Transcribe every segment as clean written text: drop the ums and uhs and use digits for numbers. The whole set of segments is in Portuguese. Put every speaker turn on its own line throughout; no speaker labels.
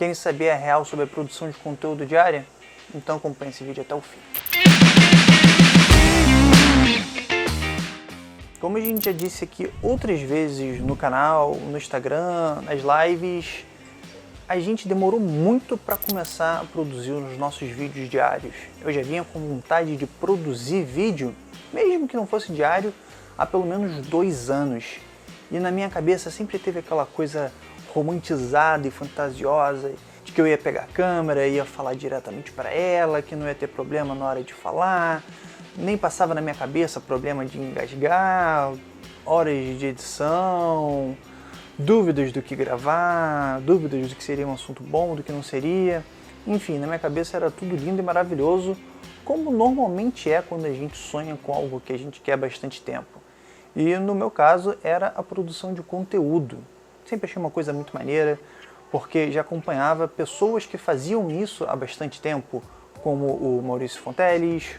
Querem saber a real sobre a produção de conteúdo diária? Então acompanhe esse vídeo até o fim. Como a gente já disse aqui outras vezes no canal, no Instagram, nas lives, a gente demorou muito para começar a produzir os nossos vídeos diários. Eu já vinha com vontade de produzir vídeo, mesmo que não fosse diário, há pelo menos 2 anos. E na minha cabeça sempre teve aquela coisa romantizada e fantasiosa de que eu ia pegar a câmera, ia falar diretamente para ela, que não ia ter problema na hora de falar, nem passava na minha cabeça problema de engasgar, horas de edição, dúvidas do que gravar, dúvidas do que seria um assunto bom, do que não seria. Enfim, na minha cabeça era tudo lindo e maravilhoso, como normalmente é quando a gente sonha com algo que a gente quer há bastante tempo. E no meu caso era a produção de conteúdo. Sempre achei uma coisa muito maneira, porque já acompanhava pessoas que faziam isso há bastante tempo, como o Maurício Fonteles,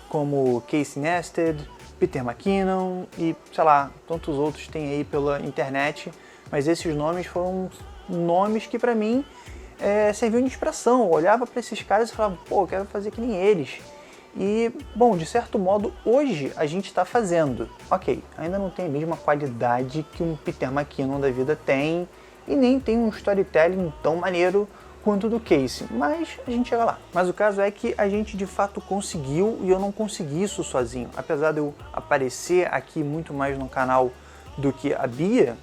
como Casey Neistat, Peter McKinnon e, sei lá, tantos outros tem aí pela internet, mas esses nomes foram nomes que para mim serviam de inspiração. Eu olhava para esses caras e falava, pô, eu quero fazer que nem eles. E, bom, de certo modo, hoje a gente está fazendo. Ok, ainda não tem a mesma qualidade que um Peter McKinnon da vida tem, e nem tem um storytelling tão maneiro quanto o do Casey, mas a gente chega lá. Mas o caso é que a gente de fato conseguiu, e eu não consegui isso sozinho. Apesar de eu aparecer aqui muito mais no canal do que a Bia,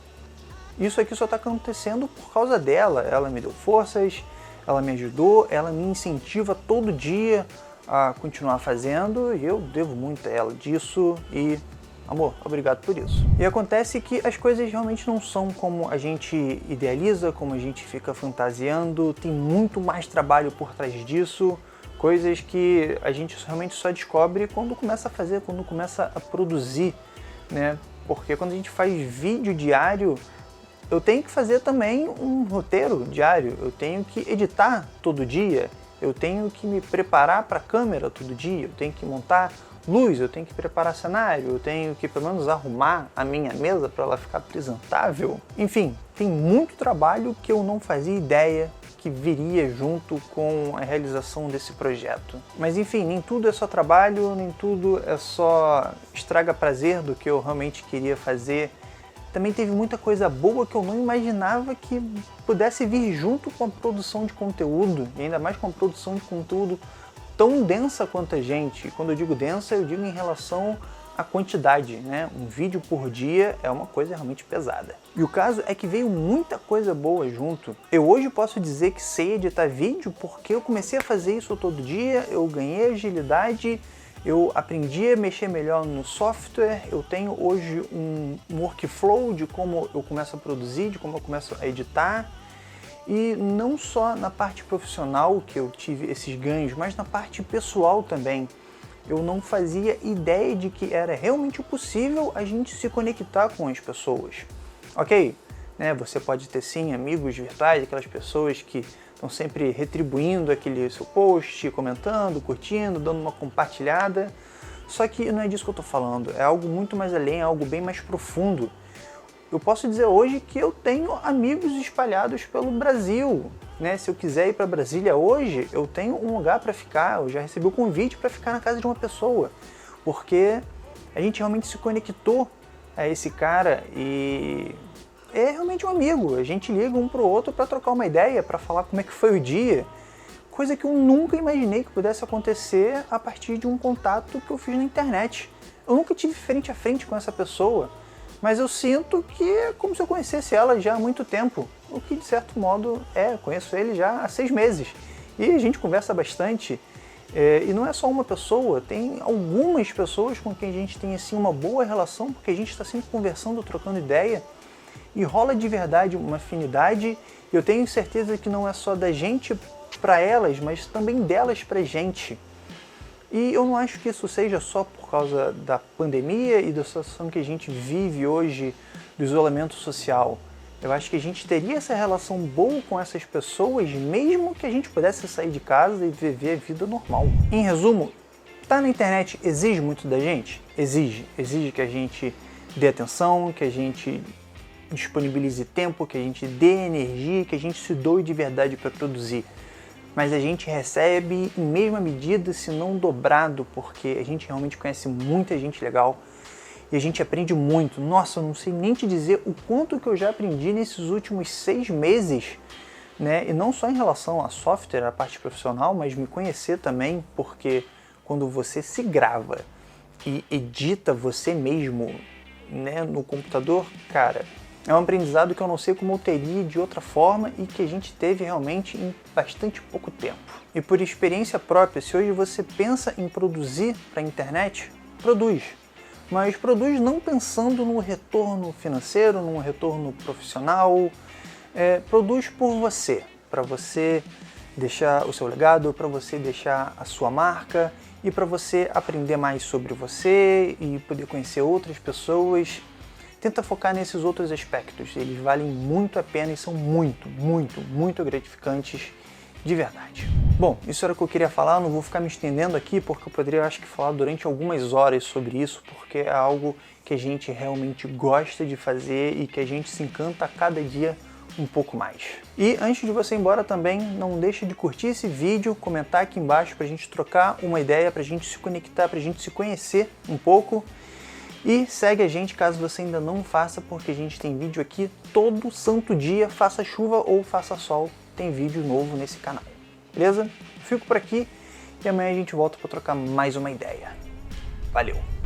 isso aqui só está acontecendo por causa dela. Ela me deu forças, ela me ajudou, ela me incentiva todo dia a continuar fazendo, e eu devo muito a ela disso, e amor, obrigado por isso. E acontece que as coisas realmente não são como a gente idealiza, como a gente fica fantasiando, tem muito mais trabalho por trás disso, coisas que a gente realmente só descobre quando começa a fazer, quando começa a produzir, né? Porque quando a gente faz vídeo diário, eu tenho que fazer também um roteiro diário, eu tenho que editar todo dia, eu tenho que me preparar para a câmera todo dia, eu tenho que montar luz, eu tenho que preparar cenário, eu tenho que pelo menos arrumar a minha mesa para ela ficar apresentável. Enfim, tem muito trabalho que eu não fazia ideia que viria junto com a realização desse projeto. Mas enfim, nem tudo é só trabalho, nem tudo é só estraga prazer do que eu realmente queria fazer. Também teve muita coisa boa que eu não imaginava que pudesse vir junto com a produção de conteúdo, e ainda mais com a produção de conteúdo tão densa quanto a gente. E quando eu digo densa, eu digo em relação à quantidade, né? Um vídeo por dia é uma coisa realmente pesada. E o caso é que veio muita coisa boa junto. Eu hoje posso dizer que sei editar vídeo porque eu comecei a fazer isso todo dia, eu ganhei agilidade, eu aprendi a mexer melhor no software, eu tenho hoje um workflow de como eu começo a produzir, de como eu começo a editar. E não só na parte profissional que eu tive esses ganhos, mas na parte pessoal também. Eu não fazia ideia de que era realmente possível a gente se conectar com as pessoas. Ok, né, você pode ter sim amigos virtuais, aquelas pessoas que estão sempre retribuindo aquele seu post, comentando, curtindo, dando uma compartilhada. Só que não é disso que eu estou falando, é algo muito mais além, é algo bem mais profundo. Eu posso dizer hoje que eu tenho amigos espalhados pelo Brasil, né? Se eu quiser ir para Brasília hoje, eu tenho um lugar para ficar, eu já recebi o convite para ficar na casa de uma pessoa, porque a gente realmente se conectou a esse cara e é realmente um amigo. A gente liga um pro outro para trocar uma ideia, para falar como é que foi o dia, coisa que eu nunca imaginei que pudesse acontecer a partir de um contato que eu fiz na internet. Eu nunca tive frente a frente com essa pessoa, mas eu sinto que é como se eu conhecesse ela já há muito tempo, o que de certo modo conheço ele já há 6 meses, e a gente conversa bastante, e não é só uma pessoa, tem algumas pessoas com quem a gente tem assim uma boa relação, porque a gente está sempre conversando, trocando ideia, e rola de verdade uma afinidade, e eu tenho certeza que não é só da gente para elas, mas também delas para a gente. E eu não acho que isso seja só por causa da pandemia e da situação que a gente vive hoje, do isolamento social. Eu acho que a gente teria essa relação boa com essas pessoas, mesmo que a gente pudesse sair de casa e viver a vida normal. Em resumo, tá na internet exige muito da gente? Exige. Exige que a gente dê atenção, que a gente disponibilize tempo, que a gente dê energia, que a gente se doe de verdade para produzir. Mas a gente recebe em mesma medida, se não dobrado, porque a gente realmente conhece muita gente legal e a gente aprende muito. Nossa, eu não sei nem te dizer o quanto que eu já aprendi nesses últimos 6 meses, né? E não só em relação a software, a parte profissional, mas me conhecer também, porque quando você se grava e edita você mesmo, né, no computador, cara, é um aprendizado que eu não sei como eu teria de outra forma e que a gente teve realmente em bastante pouco tempo. E por experiência própria, se hoje você pensa em produzir para a internet, produz. Mas produz não pensando no retorno financeiro, num retorno profissional. Produz por você, para você deixar o seu legado, para você deixar a sua marca e para você aprender mais sobre você e poder conhecer outras pessoas. Tenta focar nesses outros aspectos, eles valem muito a pena e são muito gratificantes de verdade. Bom, isso era o que eu queria falar, não vou ficar me estendendo aqui porque eu poderia, acho que, falar durante algumas horas sobre isso, porque é algo que a gente realmente gosta de fazer e que a gente se encanta a cada dia um pouco mais. E antes de você ir embora também, não deixe de curtir esse vídeo, comentar aqui embaixo pra gente trocar uma ideia, pra gente se conectar, pra gente se conhecer um pouco. E segue a gente caso você ainda não faça, porque a gente tem vídeo aqui todo santo dia, faça chuva ou faça sol, tem vídeo novo nesse canal. Beleza? Fico por aqui e amanhã a gente volta para trocar mais uma ideia. Valeu!